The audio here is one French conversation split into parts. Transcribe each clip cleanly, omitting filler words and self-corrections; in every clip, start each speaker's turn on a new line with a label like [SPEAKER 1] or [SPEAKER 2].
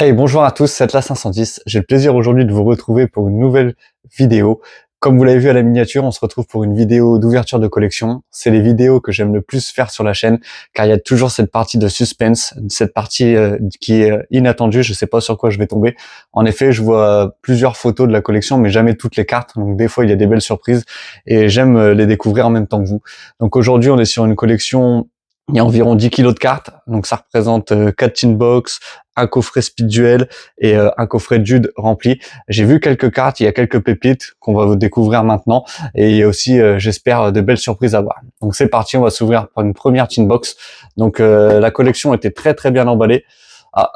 [SPEAKER 1] Hey, bonjour à tous, c'est la 510. J'ai le plaisir aujourd'hui de vous retrouver pour une nouvelle vidéo. Comme vous l'avez vu à la miniature, on se retrouve pour une vidéo d'ouverture de collection. C'est les vidéos que j'aime le plus faire sur la chaîne, car il y a toujours cette partie de suspense, cette partie qui est inattendue. Je sais pas sur quoi je vais tomber. En effet, je vois plusieurs photos de la collection, mais jamais toutes les cartes. Donc des fois, il y a des belles surprises et j'aime les découvrir en même temps que vous. Donc aujourd'hui, on est sur une collection. Il y a environ 10 kilos de cartes, donc ça représente 4 tin box, un coffret Speed Duel et un coffret Jude rempli. J'ai vu quelques cartes, il y a quelques pépites qu'on va découvrir maintenant et il y a aussi, j'espère, de belles surprises à voir. Donc c'est parti, on va s'ouvrir pour une première tin box. Donc la collection était très très bien emballée. Ah,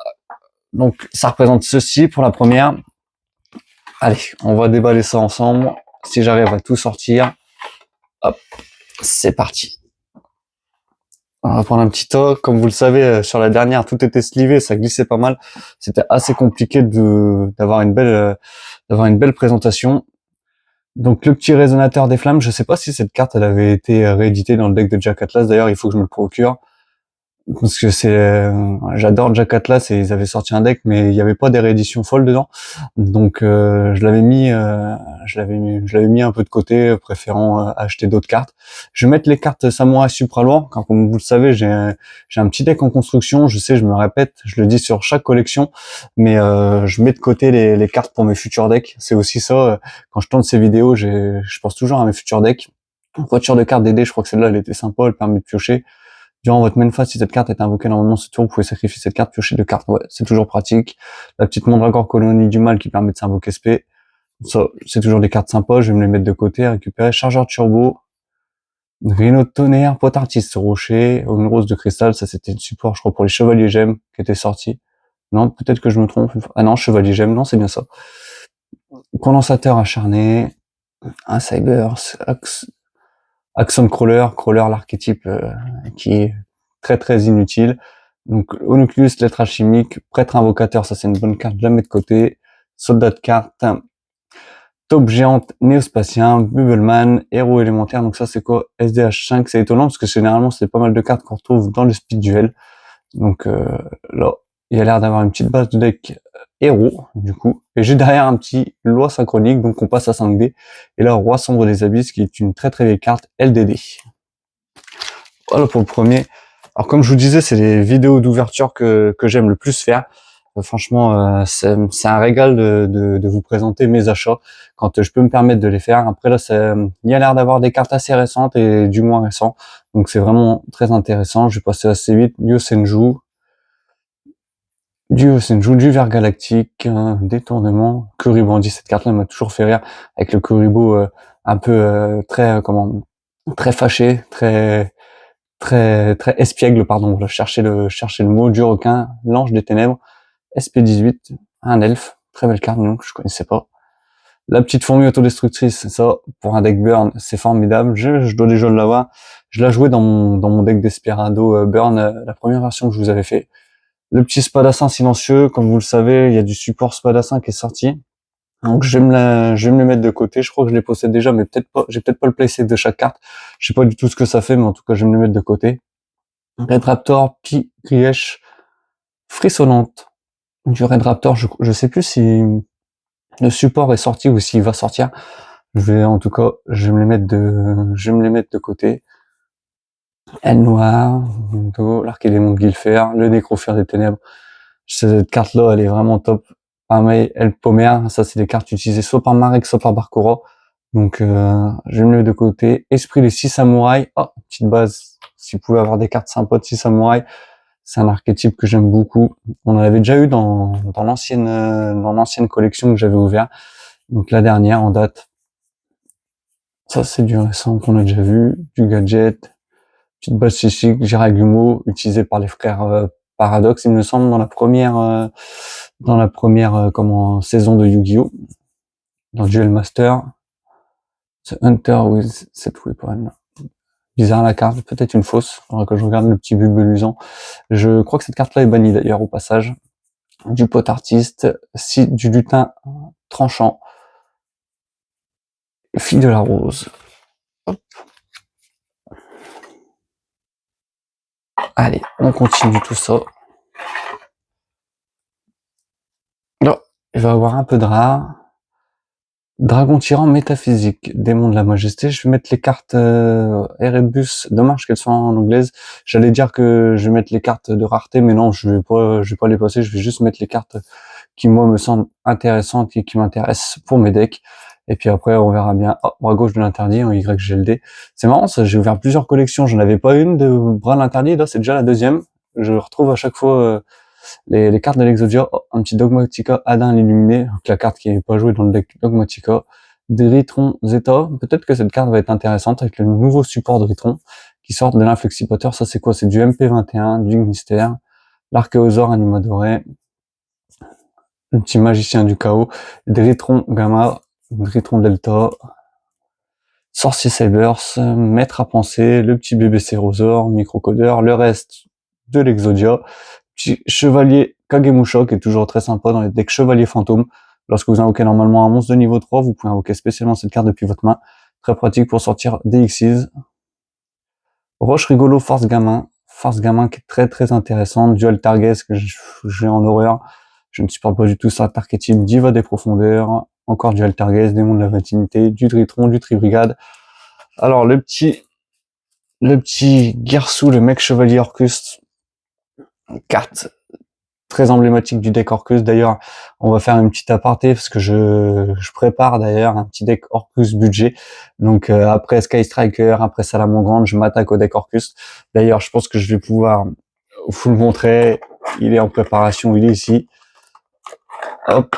[SPEAKER 1] donc ça représente ceci pour la première. Allez, on va déballer ça ensemble. Si j'arrive à tout sortir, hop, c'est parti. On va prendre un petit tas. Comme vous le savez, sur la dernière, tout était slivé, ça glissait pas mal. C'était assez compliqué d'avoir d'avoir une belle présentation. Donc le petit résonateur des flammes, je sais pas si cette carte elle avait été rééditée dans le deck de Jack Atlas. D'ailleurs, il faut que je me le procure parce que j'adore Jack Atlas et ils avaient sorti un deck, mais il n'y avait pas des rééditions folles dedans. Donc je l'avais mis un peu de côté, préférant acheter d'autres cartes. Je vais mettre les cartes Samurai Supra lourd, car comme vous le savez, j'ai un petit deck en construction. Je sais, je me répète, je le dis sur chaque collection, mais je mets de côté les cartes pour mes futurs decks. C'est aussi ça. Quand je tourne ces vidéos, je pense toujours à mes futurs decks. Voiture de cartes DD, je crois que celle-là, elle était sympa, elle permet de piocher. Durant votre main phase, si cette carte est invoquée normalement ce tour, vous pouvez sacrifier cette carte, piocher 2 cartes. Ouais, c'est toujours pratique. La petite Mandragore Colonie du Mal qui permet de s'invoquer SP. Ça, c'est toujours des cartes sympas. Je vais me les mettre de côté, récupérer. Chargeur turbo. Rhino de tonnerre, pot artiste rocher, une rose de cristal. Ça, c'était le support, je crois, pour les chevaliers gemmes qui était sorti. Non, peut-être que je me trompe. Ah non, chevalier gemme. Non, c'est bien ça. Condensateur acharné. Un cyber. Axon Crawler, l'archétype qui est très très inutile. Donc Onucleus, lettre alchimique, prêtre invocateur, ça c'est une bonne carte, je la mets de côté. Soldat de carte, taupe géante, néospatien, Bubbleman, héros élémentaire, donc ça c'est quoi? SDH5, c'est étonnant parce que généralement c'est pas mal de cartes qu'on retrouve dans le speed duel. Donc là, il a l'air d'avoir une petite base de deck héros, du coup. Et j'ai derrière un petit loi synchronique, donc on passe à 5D. Et là, roi sombre des abysses, qui est une très très vieille carte LDD. Voilà pour le premier. Alors comme je vous disais, c'est les vidéos d'ouverture que j'aime le plus faire. Franchement, c'est un régal de vous présenter mes achats quand je peux me permettre de les faire. Après là, il y a l'air d'avoir des cartes assez récentes et du moins récents. Donc c'est vraiment très intéressant. Je vais passer assez vite. Du Vert Galactique, détournement, Kuribondi. Cette carte-là m'a toujours fait rire avec le Kuribo un peu très très fâché, très espiègle, pardon. Je cherchais le mot. Du requin, l'ange des ténèbres, SP18, un elfe, très belle carte, non, que je connaissais pas. La petite fourmi autodestructrice, ça, pour un deck burn, c'est formidable. Je dois déjà l'avoir. Je l'ai joué dans mon deck Desperado burn, la première version que je vous avais fait. Le petit spadassin silencieux, comme vous le savez, il y a du support spadassin qui est sorti. Donc je vais me le mettre de côté. Je crois que je les possède déjà, mais peut-être pas. J'ai peut-être pas le playset de chaque carte. Je sais pas du tout ce que ça fait, mais en tout cas, je vais me le mettre de côté. Red Raptor, Grièche, frissonnante. Du Red Raptor, je sais plus si le support est sorti ou s'il va sortir. En tout cas, je vais me les mettre de côté. Elle noire, l'archédémon de Guilfer, le nécrophère des ténèbres. Cette carte-là, elle est vraiment top. Pareil, El Pomer, ça c'est des cartes utilisées soit par Marek, soit par Barkora. Donc je vais me le de côté. Esprit des 6 samouraïs. Oh, petite base. Si vous pouvez avoir des cartes sympas de 6 samouraïs, c'est un archétype que j'aime beaucoup. On en avait déjà eu dans l'ancienne collection que j'avais ouvert. Donc la dernière en date. Ça c'est du récent qu'on a déjà vu. Du gadget. Petite base psychique, Giragumo, utilisée par les frères Paradox, il me semble, dans la première saison de Yu-Gi-Oh! Dans Duel Master. The Hunter with cette weapon. Bizarre la carte, peut-être une fausse. Faudra que je regarde le petit bulbelusant. Je crois que cette carte-là est bannie d'ailleurs au passage. Du pot artiste, du lutin tranchant. Fille de la rose. Hop. Allez, on continue tout ça. il va avoir un peu de rare. Dragon tyran métaphysique, démon de la majesté. Je vais mettre les cartes Erebus. Dommage qu'elles soient en anglaise. J'allais dire que je vais mettre les cartes de rareté, mais non, je vais pas les passer. Je vais juste mettre les cartes qui moi me semblent intéressantes et qui m'intéressent pour mes decks. Et puis après, on verra bien. Oh, bras gauche de l'interdit en YGLD. C'est marrant, ça. J'ai ouvert plusieurs collections. J'en avais pas une de bras de l'interdit. Là, c'est déjà la deuxième. Je retrouve à chaque fois les cartes de l'Exodia. Oh, un petit Dogmatica Adin l'illuminé, donc la carte qui n'est pas jouée dans le deck Dogmatica. Dritron Zeta, peut-être que cette carte va être intéressante avec le nouveau support de Dritron qui sort de l'inflexipateur. Ça c'est quoi? C'est du MP21, du Mystère, l'Archéosaure Animadoré, le petit magicien du chaos, Dritron Gamma, Dritron Delta, Sorcier Cybers, Maître à penser, le petit bébé Cérosaure, Microcodeur, le reste de l'Exodia, petit Chevalier Kagemusha qui est toujours très sympa dans les decks Chevalier Fantôme. Lorsque vous invoquez normalement un monstre de niveau 3, vous pouvez invoquer spécialement cette carte depuis votre main. Très pratique pour sortir des Xyz. Roche Rigolo Force Gamin qui est très très intéressante. Dual Target que j'ai en horreur. Je ne supporte pas du tout ça. Archétype Diva des profondeurs. Encore Dual Target, Démon de la Vatinité, du Dritron, du Tribrigade. Alors le petit Gersou, le mec Chevalier Orcus, carte très emblématique du deck Orcus. D'ailleurs, on va faire une petite aparté parce que je prépare d'ailleurs un petit deck Orcus budget. Donc après Sky Striker, après Salamandre, je m'attaque au deck Orcus. D'ailleurs, je pense que je vais pouvoir vous le montrer. Il est en préparation, il est ici. Hop.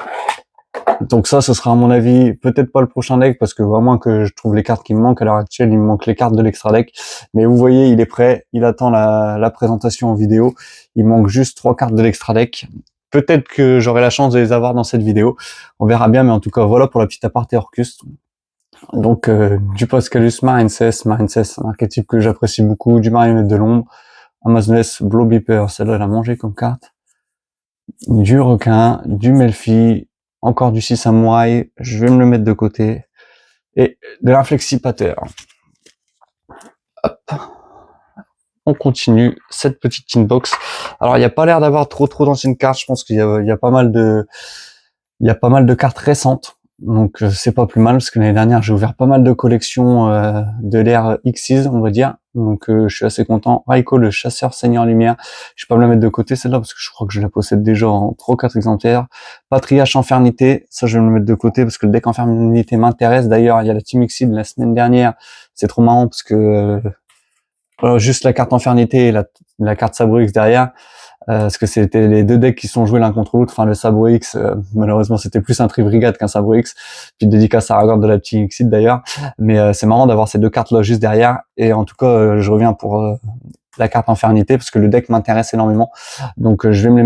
[SPEAKER 1] Donc ça, ce sera à mon avis peut-être pas le prochain deck parce que vraiment que je trouve les cartes qui me manquent à l'heure actuelle, il me manque les cartes de l'extra deck. Mais vous voyez, il est prêt, il attend la présentation en vidéo. Il manque juste 3 cartes de l'extra deck. Peut-être que j'aurai la chance de les avoir dans cette vidéo. On verra bien, mais en tout cas, voilà pour la petite aparté Orcus. Donc du Pascalus, Marincess, un archétype que j'apprécie beaucoup, du Marionnette de l'ombre, Amazoness, Blowbeeper, celle-là elle a mangé comme carte, du requin, du Melfi, encore du 6 samouraï, je vais me le mettre de côté, et de l'inflexipateur. Hop. On continue cette petite inbox. Alors il n'y a pas l'air d'avoir trop d'anciennes cartes, je pense qu'il y a pas mal de cartes récentes. Donc c'est pas plus mal parce que l'année dernière j'ai ouvert pas mal de collections de l'ère Xyz, on va dire. Donc je suis assez content. Raiko le chasseur seigneur lumière, je vais pas me la mettre de côté celle-là parce que je crois que je la possède déjà en 3 ou 4 exemplaires. Patriarche infernité, ça je vais me le mettre de côté parce que le deck infernité m'intéresse. D'ailleurs il y a la Team Xyz la semaine dernière, c'est trop marrant parce que juste la carte infernité et la carte Sabrix derrière. Parce que c'était les deux decks qui sont joués l'un contre l'autre. Enfin, le Sabre X, malheureusement, c'était plus un Tribrigade qu'un Sabre X. Puis dédicace à Aragorn de la petite Xyz d'ailleurs. Mais c'est marrant d'avoir ces deux cartes-là juste derrière. Et en tout cas, je reviens pour la carte Infernité parce que le deck m'intéresse énormément. Donc, je vais me les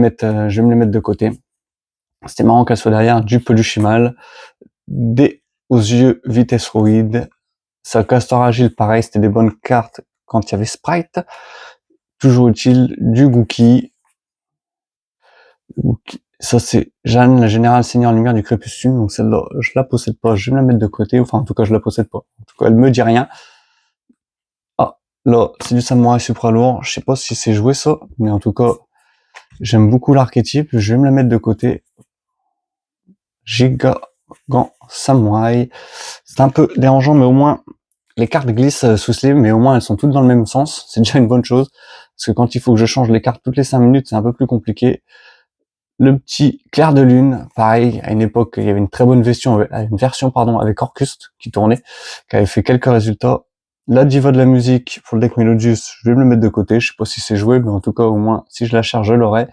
[SPEAKER 1] mettre de côté. C'était marrant qu'elle soit derrière. Du Peluchimal, des aux yeux Vitesse Roid, sa Castor Agile, pareil, c'était des bonnes cartes quand il y avait Sprite. Toujours utile, du Gookie. Ça c'est Jeanne, la générale seigneur lumière du crépuscule, donc celle-là, je la possède pas, je vais me la mettre de côté, enfin en tout cas je la possède pas. En tout cas elle me dit rien. Ah, là, c'est du samouraï supra lourd, je sais pas si c'est joué ça, mais en tout cas, j'aime beaucoup l'archétype, je vais me la mettre de côté. Giga Gant Samouraï. C'est un peu dérangeant, mais au moins les cartes glissent sous sleeve, mais au moins elles sont toutes dans le même sens, c'est déjà une bonne chose. Parce que quand il faut que je change les cartes toutes les 5 minutes, c'est un peu plus compliqué. Le petit Clair de Lune, pareil, à une époque, il y avait une très bonne version avec Orcus qui tournait, qui avait fait quelques résultats. La Diva de la musique pour le deck Melodius, je vais me le mettre de côté, je sais pas si c'est joué, mais en tout cas, au moins, si je la charge, je l'aurai.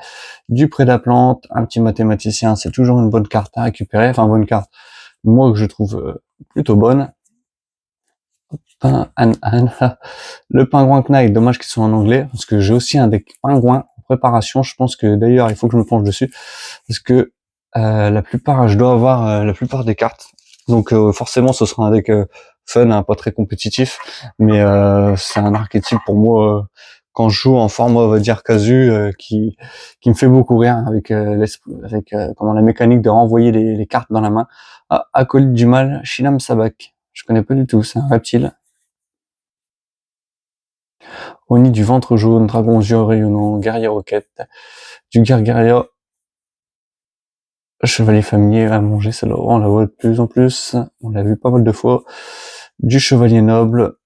[SPEAKER 1] Du Prédaplante, un petit mathématicien, c'est toujours une bonne carte à récupérer, enfin, bonne carte, moi, que je trouve plutôt bonne. Le Pingouin Knight, dommage qu'ils soient en anglais, parce que j'ai aussi un deck Pingouin en préparation, je pense que d'ailleurs, il faut que je me penche dessus, parce que je dois avoir la plupart des cartes. Donc forcément, ce sera un deck fun, hein, pas très compétitif, mais c'est un archétype pour moi quand je joue en format, on va dire casu, qui me fait beaucoup rire avec comment la mécanique de renvoyer les cartes dans la main. Ah, Acolyte du mal, Shinam Sabak. Je connais pas du tout, c'est un reptile. Oni du ventre jaune, dragon aux yeux rayonnants, guerrier roquette, du Gargaria Chevalier familier à manger, celle-là, on la voit de plus en plus. On l'a vu pas mal de fois. Du chevalier noble.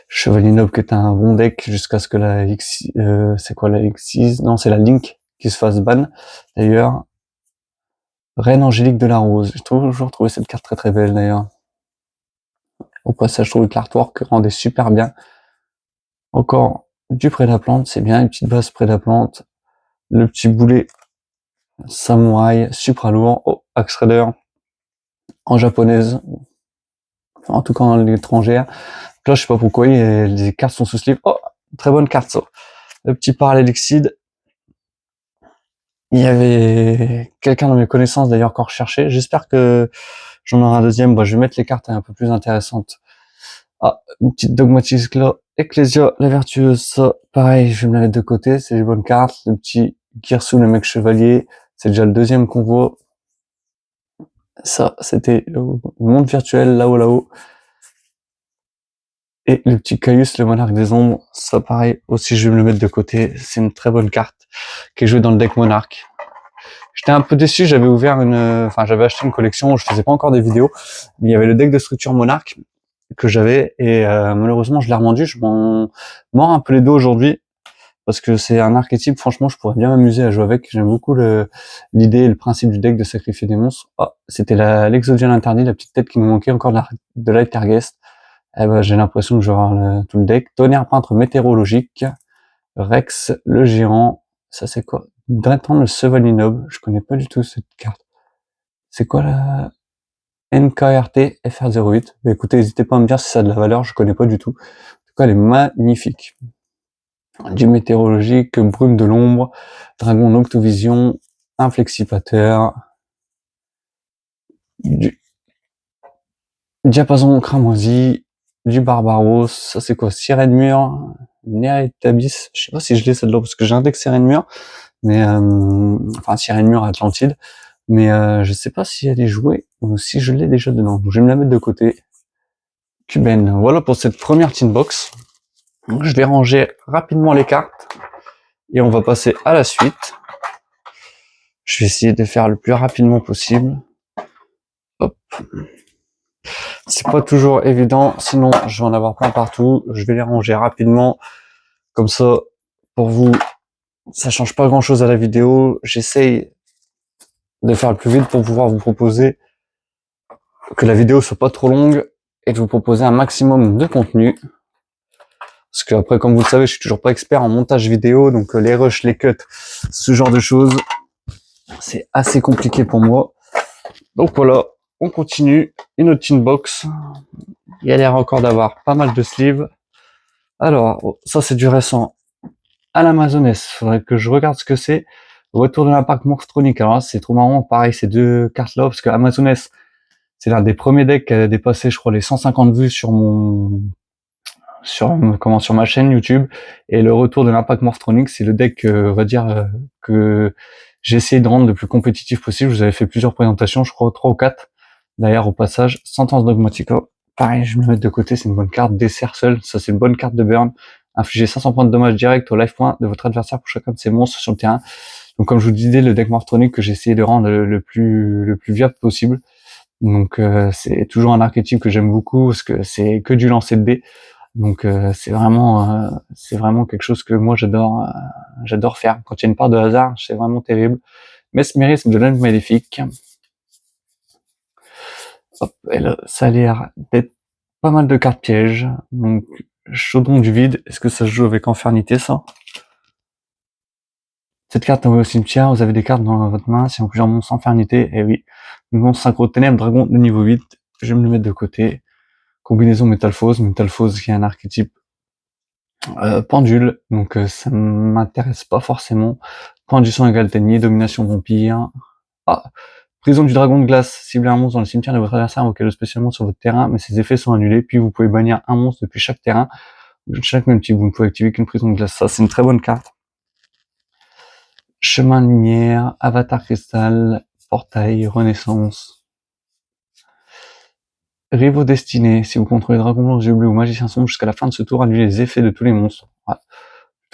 [SPEAKER 1] Chevalier noble qui est un bon deck jusqu'à ce que la X, c'est quoi la X6? Non, c'est la Link qui se fasse ban. D'ailleurs, Reine Angélique de la Rose. J'ai toujours trouvé cette carte très très belle d'ailleurs. Au passage, je trouve que l'artwork rendait super bien. Encore du Prédaplante, c'est bien, une petite base Prédaplante. Le petit boulet samouraï, supra lourd, oh, Axe Raider, en japonaise, enfin, en tout cas en l'étrangère. Là, je sais pas pourquoi, les cartes sont sous sleeve. Oh, très bonne carte ça. Le petit parallèle Exceed. Il y avait quelqu'un dans mes connaissances d'ailleurs qu'on recherchait. J'espère que j'en aurai un deuxième. Bon, je vais mettre les cartes un peu plus intéressantes. Ah, une petite dogmatisme là. Ecclesia, la vertueuse, ça, pareil, je vais me la mettre de côté, c'est les bonnes cartes. Le petit Kirsu, le mec chevalier, c'est déjà le deuxième qu'on voit. Ça, c'était le monde virtuel, là-haut. Et le petit Caius, le monarque des ombres, ça pareil, aussi je vais me le mettre de côté. C'est une très bonne carte qui est jouée dans le deck monarque. J'étais un peu déçu, j'avais j'avais acheté une collection où je faisais pas encore des vidéos, mais il y avait le deck de structure monarque que j'avais et malheureusement je l'ai revendu. Je m'en mords un peu les dos aujourd'hui parce que c'est un archétype. Franchement, je pourrais bien m'amuser à jouer avec. J'aime beaucoup l'idée et le principe du deck de sacrifier des monstres. Ah, c'était l'exodial interdit, la petite tête qui nous manquait encore de l'Altergeist. Eh ben, j'ai l'impression que je vais avoir tout le deck. Tonnerre peintre météorologique, Rex le gérant. Ça c'est quoi? Drathan le chevalier noble. Je connais pas du tout cette carte. C'est quoi la NKRT FR08? Mais écoutez, n'hésitez pas à me dire si ça a de la valeur. Je connais pas du tout. En tout cas, elle est magnifique. Du météorologique, brume de l'ombre, dragon noctovision, inflexipateur, du diapason cramoisi, du barbaros, ça c'est quoi? Sirène mur, Nérétabis, je sais pas si je l'ai celle-là parce que j'ai un deck Sirène mur, mais enfin Sirène mur Atlantide, mais je sais pas si elle est jouée ou si je l'ai déjà dedans. Donc je vais me la mettre de côté. Cubaine. Voilà pour cette première tin box. Donc, je vais ranger rapidement les cartes et on va passer à la suite. Je vais essayer de faire le plus rapidement possible. Hop. C'est pas toujours évident, sinon je vais en avoir plein partout. Je vais les ranger rapidement. Comme ça, pour vous, ça change pas grand chose à la vidéo. J'essaye de faire le plus vite pour pouvoir vous proposer que la vidéo soit pas trop longue et de vous proposer un maximum de contenu. Parce que après, comme vous le savez, je suis toujours pas expert en montage vidéo, donc les rushs, les cuts, ce genre de choses, c'est assez compliqué pour moi. Donc voilà, on continue. Une autre tin box. Il y a l'air encore d'avoir pas mal de sleeves. Alors, ça c'est du récent. À l'Amazoness, faudrait que je regarde ce que c'est. Retour de l'impact Morphtronic. Alors là, c'est trop marrant. Pareil, ces deux cartes-là, parce que Amazoness, c'est l'un des premiers decks qui a dépassé, je crois, les 150 vues sur sur ma chaîne YouTube. Et le retour de l'impact Morphtronic, c'est le deck, on va dire, que j'ai essayé de rendre le plus compétitif possible. Je vous avais fait plusieurs présentations, je crois 3 ou 4. D'ailleurs, au passage, Sentence Dogmatica. Pareil, je vais me mettre de côté, c'est une bonne carte. Dessert seul, ça c'est une bonne carte de burn. Infligez 500 points de dommages direct au life point de votre adversaire pour chacun de ses monstres sur le terrain. Donc comme je vous disais, le deck Morphtronic que j'ai essayé de rendre le plus viable possible. Donc c'est toujours un archétype que j'aime beaucoup parce que c'est que du lancer de dés. Donc c'est vraiment quelque chose que moi j'adore faire. Quand il y a une part de hasard, c'est vraiment terrible. Mesmérisme de l'œil maléfique. Hop, ça a l'air d'être pas mal de cartes pièges. Donc chaudron du vide, est-ce que ça se joue avec infernité ça? Cette carte envoyée au cimetière, vous avez des cartes dans votre main, si on plusieurs monstres infernité, et oui. Monstre synchro ténèbres, dragon de niveau 8, je vais me le mettre de côté. Combinaison métalphose qui est un archétype pendule, donc ça m'intéresse pas forcément. Point du sang égale ténier, domination vampire. Ah, prison du dragon de glace, ciblez un monstre dans le cimetière de votre adversaire, invoquez-le spécialement sur votre terrain, mais ses effets sont annulés, puis vous pouvez bannir un monstre depuis chaque terrain. Chaque même type, vous ne pouvez activer qu'une prison de glace. Ça, c'est une très bonne carte. Chemin de lumière, avatar cristal, portail, renaissance. Rivaux destinés, si vous contrôlez dragon blanc, yeux bleus ou magicien sombre jusqu'à la fin de ce tour, annulez les effets de tous les monstres. Ouais.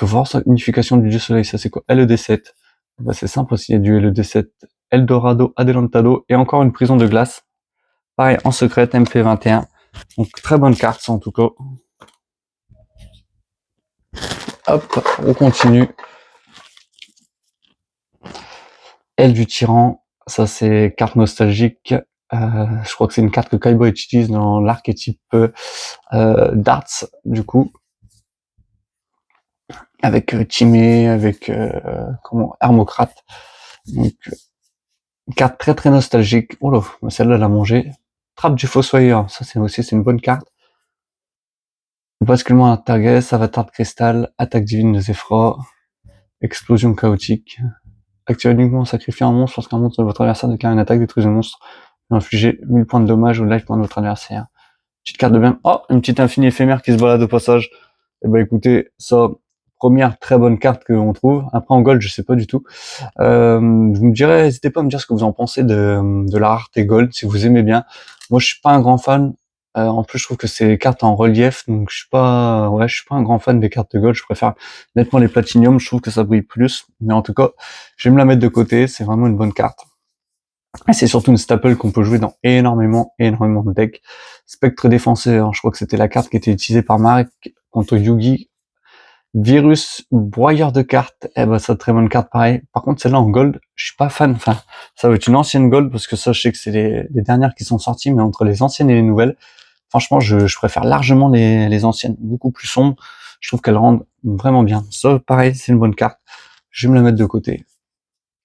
[SPEAKER 1] peut voir ça, unification du dieu soleil, ça c'est quoi? LED7. Bah, c'est simple aussi, il y a du LED7, Eldorado, Adelantado, et encore une prison de glace. Pareil, en secret, MP21. Donc, très bonne carte, ça, en tout cas. Hop, on continue. Aile du tyran, ça c'est carte nostalgique. Je crois que c'est une carte que Kaiba utilise dans l'archétype Darts, du coup. Avec Timé, avec Hermocrate. Donc, carte très très nostalgique. Oh là, celle-là l'a mangé. Trappe du Fossoyeur, ça c'est une bonne carte. Basculement à Targes, Avatar de Cristal, Attaque divine de Zephyra, Explosion chaotique. Activez uniquement en sacrifiant un monstre lorsqu'un monstre de votre adversaire déclare une attaque, détruisez le monstre. Infligez 1000 points de dommage ou life point de votre adversaire. Petite carte de bien. Oh, une petite infinie éphémère qui se balade au passage. Eh ben écoutez, ça, première très bonne carte que l'on trouve. Après en gold, je sais pas du tout. Vous me direz, n'hésitez pas à me dire ce que vous en pensez de la rareté gold, si vous aimez bien. Moi, je suis pas un grand fan. En plus, je trouve que c'est des cartes en relief, donc je suis pas un grand fan des cartes de gold. Je préfère nettement les platinium. Je trouve que ça brille plus. Mais en tout cas, je vais me la mettre de côté. C'est vraiment une bonne carte. Et c'est surtout une staple qu'on peut jouer dans énormément de decks. Spectre défenseur, je crois que c'était la carte qui était utilisée par Marek contre Yugi. Virus, broyeur de cartes, eh ben ça très bonne carte pareil. Par contre celle-là en gold, je suis pas fan. Enfin, ça va être une ancienne gold parce que ça je sais que c'est les dernières qui sont sorties, mais entre les anciennes et les nouvelles, franchement je préfère largement les anciennes, beaucoup plus sombres. Je trouve qu'elles rendent vraiment bien. Ça pareil, c'est une bonne carte. Je vais me la mettre de côté.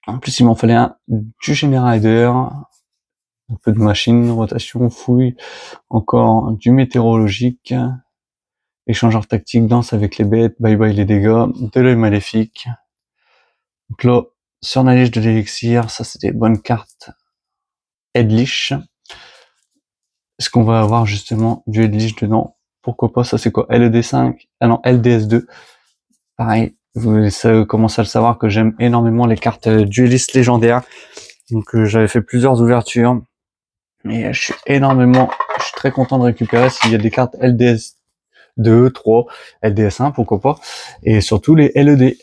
[SPEAKER 1] En plus il m'en fallait un du Générateur, un peu de machine, rotation, fouille, encore du météorologique. Échangeur tactique, danse avec les bêtes, bye bye les dégâts, de l'œil maléfique. Donc là, surnalège de l'élixir, ça c'est des bonnes cartes. Edlich. Est-ce qu'on va avoir justement du Edlich dedans? Pourquoi pas, ça c'est quoi? LED5? Ah non, LDS2. Pareil, vous commencez à le savoir que j'aime énormément les cartes duellistes légendaires. Donc j'avais fait plusieurs ouvertures. Et je suis très content de récupérer s'il y a des cartes LDS 2, 3, LDS1, pourquoi pas. Et surtout les LED.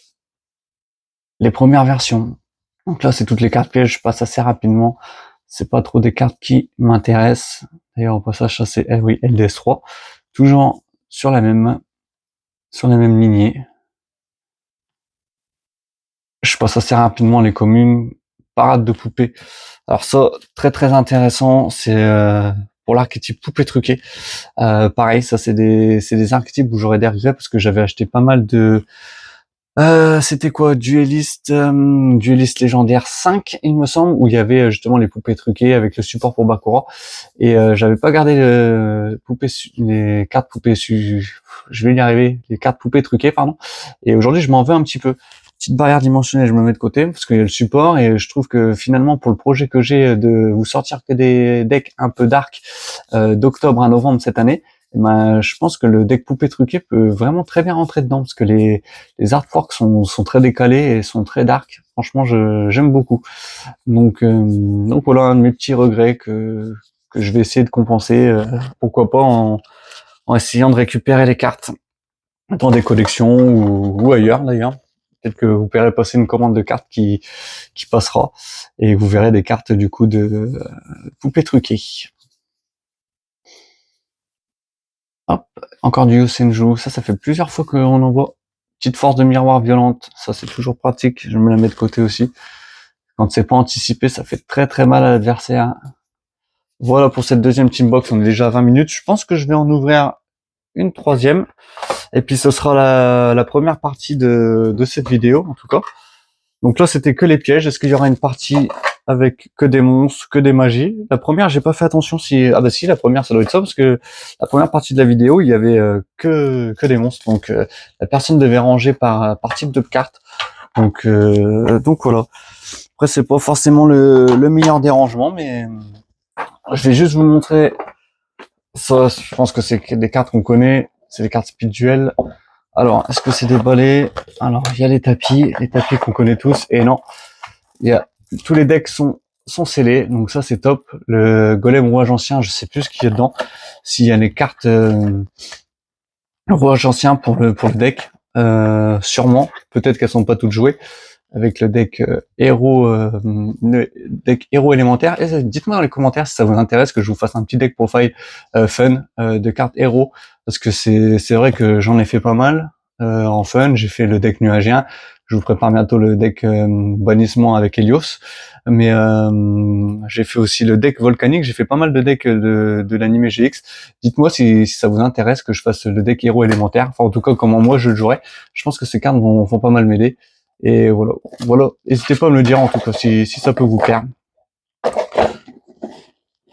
[SPEAKER 1] Les premières versions. Donc là, c'est toutes les cartes pièges, je passe assez rapidement. C'est pas trop des cartes qui m'intéressent. D'ailleurs, au passage, ça c'est, oui, LDS3. Toujours sur la même lignée. Je passe assez rapidement les communes. Parade de poupées. Alors ça, très très intéressant. C'est pour l'archétype poupée truquée. Pareil, ça c'est des archétypes où j'aurais des regrets parce que j'avais acheté pas mal de c'était quoi? Dueliste légendaire 5, il me semble, où il y avait justement les poupées truquées avec le support pour Bakura. Et j'avais pas gardé les cartes poupées je vais y arriver, les cartes poupées truquées, pardon. Et aujourd'hui, je m'en veux un petit peu. Petite barrière dimensionnelle, je me mets de côté parce qu'il y a le support et je trouve que finalement pour le projet que j'ai de vous sortir que des decks un peu dark d'octobre à novembre cette année, ben, je pense que le deck poupée truqué peut vraiment très bien rentrer dedans parce que les artworks sont très décalés et sont très dark. Franchement, j'aime beaucoup. Donc voilà un de mes petits regrets que je vais essayer de compenser. Pourquoi pas en essayant de récupérer les cartes dans des collections ou ailleurs d'ailleurs. Peut-être que vous verrez passer une commande de cartes qui passera et vous verrez des cartes du coup de poupées truquées. Hop, encore du Yosenju, ça fait plusieurs fois qu'on en voit. Petite force de miroir violente, ça c'est toujours pratique, je me la mets de côté aussi. Quand c'est pas anticipé, ça fait très très mal à l'adversaire. Voilà pour cette deuxième team box, on est déjà à 20 minutes. Je pense que je vais en ouvrir une troisième. Et puis ce sera la première partie de cette vidéo en tout cas. Donc là c'était que les pièges. Est-ce qu'il y aura une partie avec que des monstres, que des magies? La première, j'ai pas fait attention si... Ah bah si, la première ça doit être ça, parce que la première partie de la vidéo, il y avait que des monstres. Donc la personne devait ranger par type de carte. Donc voilà. Après c'est pas forcément le meilleur des rangements, mais je vais juste vous montrer ça. Je pense que c'est des cartes qu'on connaît. C'est des cartes speed duel. Alors, est-ce que c'est des balais? Alors, il y a les tapis qu'on connaît tous. Et non, il y a tous les decks sont scellés, donc ça c'est top. Le golem rouage ancien, je sais plus ce qu'il y a dedans. S'il y a les cartes rouage ancien pour le deck, sûrement. Peut-être qu'elles sont pas toutes jouées avec le deck héros élémentaire. Et dites-moi dans les commentaires si ça vous intéresse que je vous fasse un petit deck profile fun de cartes héros, parce que c'est vrai que j'en ai fait pas mal en fun. J'ai fait le deck nuagien. Je vous prépare bientôt le deck bannissement avec Helios, mais j'ai fait aussi le deck volcanique. J'ai fait pas mal de decks de l'anime GX. Dites-moi si ça vous intéresse que je fasse le deck héros élémentaire. Enfin, en tout cas, comment moi je le jouerais. Je pense que ces cartes vont pas mal m'aider. Et voilà. N'hésitez pas à me le dire en tout cas si ça peut vous plaire.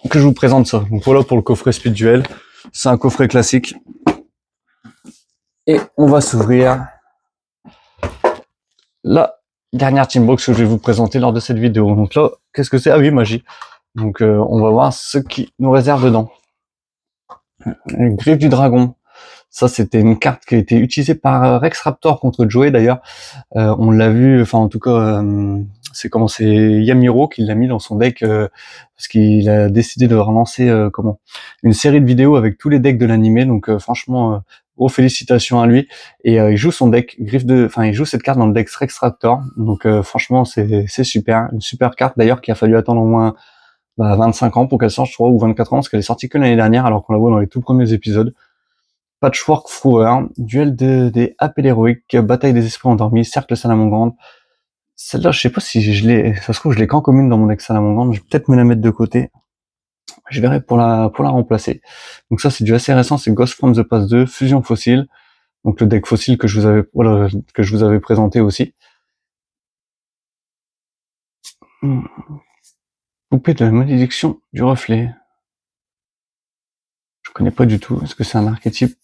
[SPEAKER 1] Que je vous présente ça. Donc voilà pour le coffret Speed Duel. C'est un coffret classique. Et on va s'ouvrir la dernière teambox que je vais vous présenter lors de cette vidéo. Donc là, qu'est-ce que c'est? Ah oui, magie. Donc on va voir ce qui nous réserve dedans. Griffe du dragon. Ça, c'était une carte qui a été utilisée par Rex Raptor contre Joey d'ailleurs. On l'a vu, enfin en tout cas, c'est Yamiro qui l'a mis dans son deck parce qu'il a décidé de relancer une série de vidéos avec tous les decks de l'animé. Donc franchement, gros félicitations à lui. Et il joue son deck il joue cette carte dans le deck Rex Raptor. Donc franchement, c'est super, une super carte d'ailleurs qui a fallu attendre au moins 25 ans pour qu'elle sorte, je crois, ou 24 ans, parce qu'elle est sortie que l'année dernière, alors qu'on la voit dans les tout premiers épisodes. Patchwork Thrower, duel des appels héroïques, bataille des esprits endormis, cercle salamandre. Celle-là, je sais pas si je l'ai, ça se trouve, je l'ai qu'en commune dans mon deck salamandre. Je vais peut-être me la mettre de côté. Je verrai pour la remplacer. Donc ça, c'est du assez récent, c'est Ghost from the Past 2, Fusion Fossile. Donc le deck fossile que je vous avais présenté aussi. Poupée de la malédiction du reflet. Je connais pas du tout. Est-ce que c'est un archétype?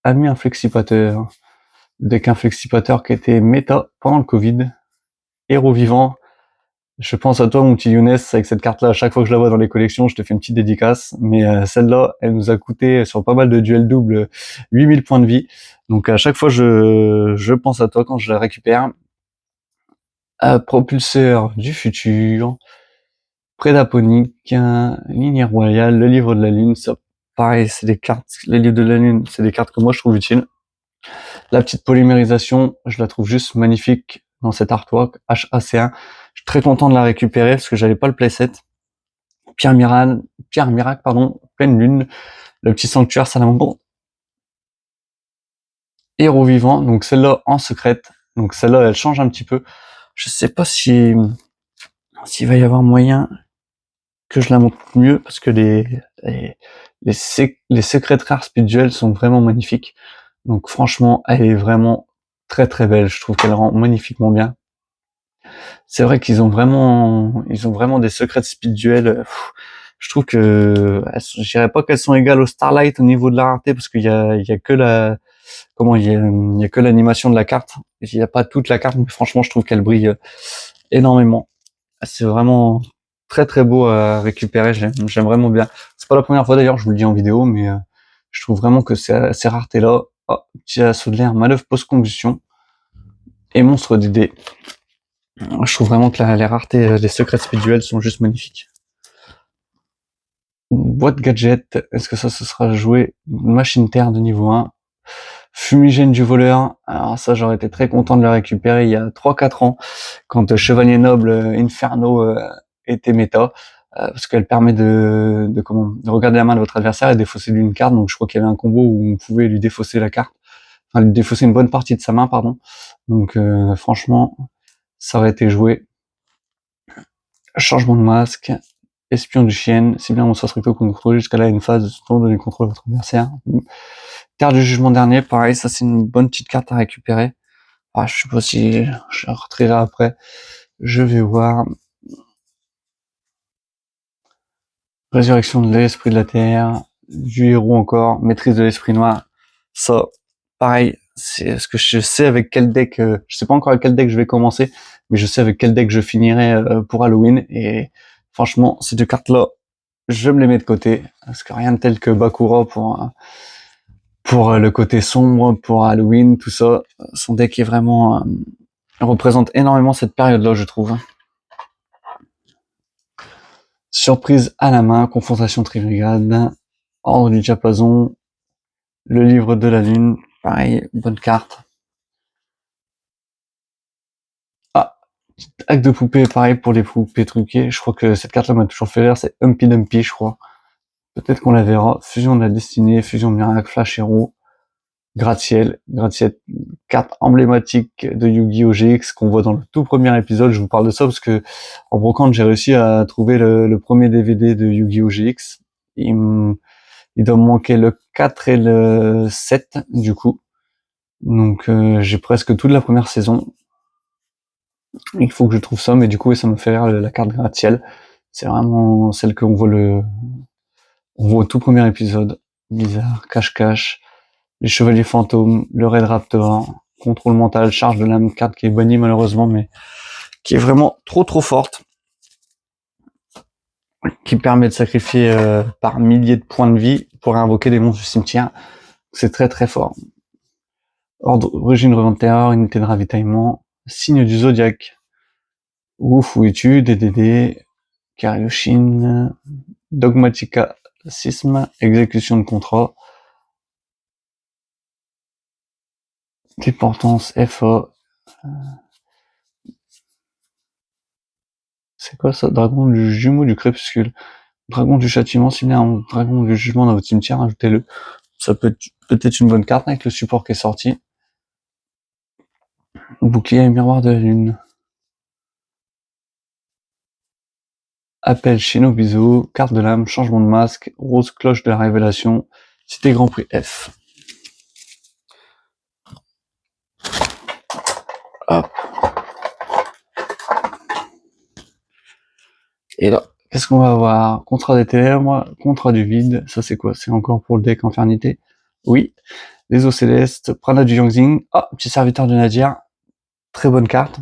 [SPEAKER 1] Ami inflexipateur. Deck inflexipateur qui était méta pendant le Covid. Héros vivant. Je pense à toi, mon petit Younes, avec cette carte-là. À chaque fois que je la vois dans les collections, je te fais une petite dédicace. Mais celle-là, elle nous a coûté, sur pas mal de duels doubles, 8000 points de vie. Donc à chaque fois, je pense à toi quand je la récupère. Propulseur du futur. Prédaponique, ligne royale, le livre de la lune. Ça, pareil, c'est des cartes. Les livres de la lune, c'est des cartes que moi je trouve utiles. La petite polymérisation, je la trouve juste magnifique dans cet artwork HAC1. Je suis très content de la récupérer parce que j'avais pas le playset. Pierre Miracle, pleine lune, le petit sanctuaire salamandre. Héros vivant, donc celle-là en secrète. Donc celle-là, elle change un petit peu. Je sais pas s'il va y avoir moyen que je la montre mieux parce que les secrets rares Speed Duel sont vraiment magnifiques. Donc franchement, elle est vraiment très très belle. Je trouve qu'elle rend magnifiquement bien. C'est vrai qu'ils ont vraiment des secrets de Speed Duel. Je trouve que je dirais pas qu'elles sont égales au Starlight au niveau de la rareté parce qu'il y a que il y a que l'animation de la carte. Il n'y a pas toute la carte, mais franchement, je trouve qu'elle brille énormément. C'est vraiment très très beau à récupérer. J'aime vraiment bien. C'est pas la première fois d'ailleurs, je vous le dis en vidéo, mais je trouve vraiment que ces raretés-là, petit assaut de l'air, manœuvre post-combustion et monstre d'idées. Je trouve vraiment que les raretés des secrets spirituels sont juste magnifiques. Boîte gadget, est-ce que ça se sera joué? Machine terre de niveau 1. Fumigène du voleur, alors ça j'aurais été très content de la récupérer il y a 3-4 ans, quand Chevalier Noble Inferno était méta, parce qu'elle permet de regarder la main de votre adversaire et défausser d'une carte, donc je crois qu'il y avait un combo où on pouvait lui défausser la carte, enfin lui défausser une bonne partie de sa main, pardon. Donc franchement, ça aurait été joué. Changement de masque, espion du chien, si bien on soit recto qu'on contrôle jusqu'à là une phase de tour de contrôle votre adversaire. Terre du jugement dernier, pareil, ça c'est une bonne petite carte à récupérer. Je sais pas si je la retirerai après. Je vais voir. Résurrection de l'esprit de la terre, du héros encore, maîtrise de l'esprit noir. Ça, pareil, c'est ce que je sais avec quel deck, je sais pas encore avec quel deck je vais commencer, mais je sais avec quel deck je finirai pour Halloween. Et franchement, ces deux cartes-là, je me les mets de côté, parce que rien de tel que Bakura pour le côté sombre, pour Halloween, tout ça. Son deck est vraiment représente énormément cette période-là, je trouve. Surprise à la main, confrontation tribrigade, ordre du diapason, le livre de la lune, pareil, bonne carte. Hack de poupée, pareil pour les poupées truquées. Je crois que cette carte-là m'a toujours fait rire, c'est Humpy Dumpy, je crois. Peut-être qu'on la verra. Fusion de la destinée, fusion de miracle, flash héros, gratte-ciel, carte emblématique de Yu-Gi-Oh! GX qu'on voit dans le tout premier épisode. Je vous parle de ça parce que en brocante, j'ai réussi à trouver le premier DVD de Yu-Gi-Oh! GX. Il doit me manquer le 4 et le 7, du coup. Donc, j'ai presque toute la première saison. Il faut que je trouve ça, mais du coup, ça me fait rire la carte gratte-ciel. C'est vraiment celle qu'on voit on voit au tout premier épisode. Bizarre, cache-cache, les chevaliers fantômes, le raid raptor, contrôle mental, charge de l'âme, carte qui est bannie malheureusement, mais qui est vraiment trop forte. Qui permet de sacrifier par milliers de points de vie pour invoquer des monstres du cimetière. C'est très fort. Ordre, origine, revente terreur, unité de ravitaillement, signe du zodiaque. Ouf, où es-tu? DDD, Karyushin, Dogmatica, Sisme, exécution de contrat, déportance, FA. C'est quoi ça? Dragon du jumeau du crépuscule. Dragon du châtiment, s'il y a un dragon du jugement dans votre cimetière, ajoutez-le. Ça peut être une bonne carte avec le support qui est sorti. Bouclier et miroir de la lune. Appel Shinobizo, carte de l'âme, changement de masque, rose cloche de la révélation, cité Grand Prix F. Hop. Et là, qu'est-ce qu'on va avoir? Contrat des ténèbres, contrat du vide, ça c'est quoi? C'est encore pour le deck Infernité? Oui. Les eaux célestes, Prana du Yangzing, petit serviteur de Nadir, très bonne carte.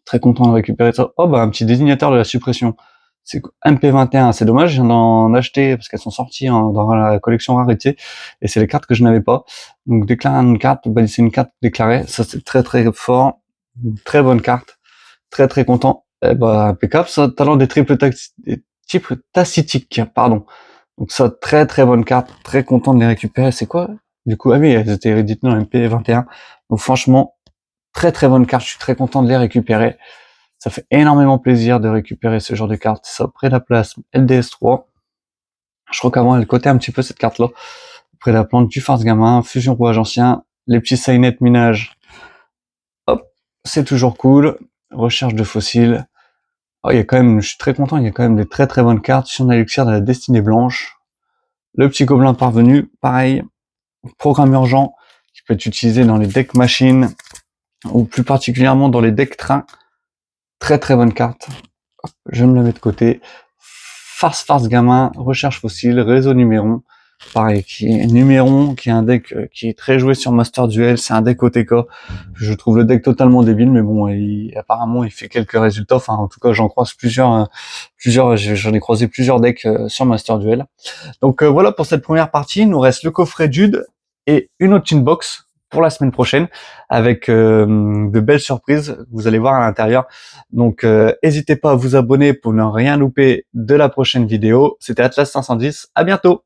[SPEAKER 1] Très content de récupérer ça. Oh bah un petit désignateur de la suppression. C'est MP21, c'est dommage, je viens d'en acheter parce qu'elles sont sorties dans la collection rarité et c'est les cartes que je n'avais pas. Donc déclarer une carte, c'est une carte déclarée, ça c'est très fort, une très bonne carte, très content. Eh bah impeccable, ça, talent des triples tacitiques, pardon. Donc ça, très bonne carte, très content de les récupérer. C'est quoi? Du coup, ah oui, elles étaient rééditées dans MP21. Donc franchement, très bonne carte, je suis très content de les récupérer. Ça fait énormément plaisir de récupérer ce genre de carte. Ça, Prédaplasme, LDS3. Je crois qu'avant, elle cotait un petit peu cette carte-là. Prédaplante, du Farce Gamin, Fusion Rouage Ancien, les petits Sainet Minage. Hop, c'est toujours cool. Recherche de fossiles. Oh, il y a quand même, je suis très content, il y a quand même des très bonnes cartes. Sur l'élixir de la destinée blanche. Le petit gobelin parvenu, pareil. Programme urgent, qui peut être utilisé dans les decks machines, ou plus particulièrement dans les decks trains. Très bonne carte. Je me la mets de côté. Farce Gamin, recherche fossile, réseau Numéron. Pareil, qui est un deck qui est très joué sur Master Duel, c'est un deck OTK. Je trouve le deck totalement débile, mais bon, apparemment il fait quelques résultats. Enfin, en tout cas, j'en croise plusieurs, j'en ai croisé plusieurs decks sur Master Duel. Donc voilà pour cette première partie. Il nous reste le coffret Jude et une autre box pour la semaine prochaine avec de belles surprises. Vous allez voir à l'intérieur. Donc n'hésitez pas à vous abonner pour ne rien louper de la prochaine vidéo. C'était Atlas 510. À bientôt.